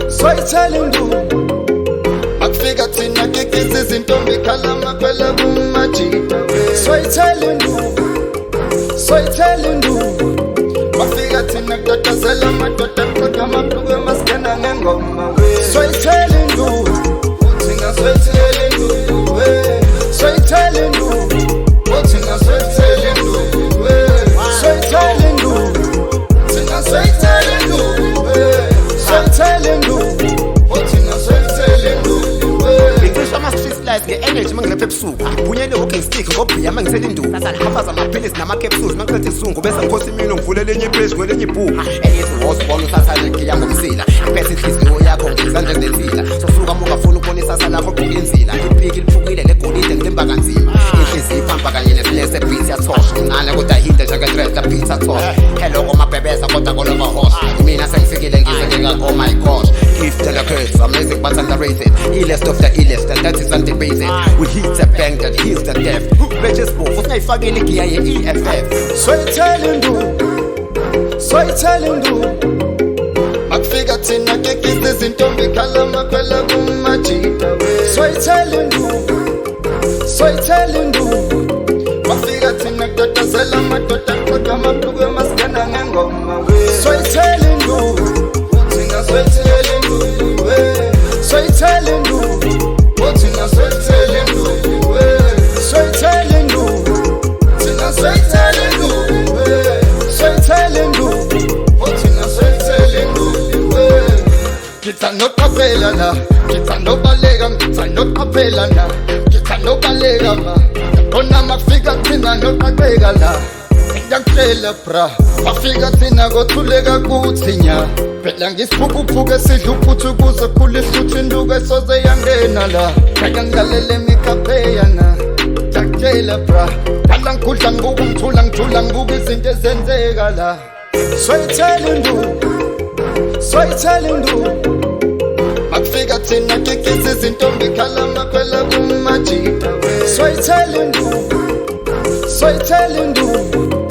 soyithela induku Akufika thina kekisi izintombi khalama phela kumajita soyithela induku Bafika thina kutatazela madoda kodwa amabhukwe masikena ngengoma soyithela induku Thina soyithela induku soyithela induku Thina soyithela induku soyithela induku Thina soyithela induku soyithela induku Thina soyithela induku Ngicisha ama-street lights nge-energy mangirephe ebusuku ngibhunyele walking stick ngobhiya mangisela induku hafaza amaphilisi nama-capsules mangiqeda isungu bese ngikhosa imino ngivule lenye ipeji ngwelenye ibhuku elithi wozibona usasale ngiya ngomsila ngiphethe inhliziyo yakho ngizandla nginesila sosuka mungafuni ukubona isasa lakho gqoka inzila ngipiki liphukile legolide ngilimba kanzima inhliziyo iphampa kanye nesilese beat yathosha incane kodwa hinde njengetresta beat yathosha hello komabhebeza kodwa kolokahosha mina sengifikile ngize oh my gosh gift and a curse amazing but underrated illest of the illest and that is undebated we hit the bang that heals the deaf bitches both usingayifakile igiya ye-EFF soyithela induku Akufika thina kekisi izintombi khalama phela kumajita soyithela induku Bafika thina kutatazela madoda kodwa amabhukwe masikena ngengoma soyithela induku Thina soyithela induku soyithela induku Thina soyithela induku soyithela induku Thina soyithela induku soyithela induku Thina soyithela induku Ngithandoqaphela la ngithandobaleka ngithandoqaphela la ngithandobaleka ma Kona mafika thina noqaqeka la Ngiyakutshela bra bafika thina kothuleka kuthi nya phela ngisiphukuphuke sidla uphuthu kuze khule hluthi induku esoze yangena la Kaya ngilalele emikhapheyana Ngiyakutshela bra Dala ngikudla ngibuka ngithula ngibuka izinto ezenzeka la soyithela induku Akufika thina kekisi izintombi khalama phela kumajita soyithela induku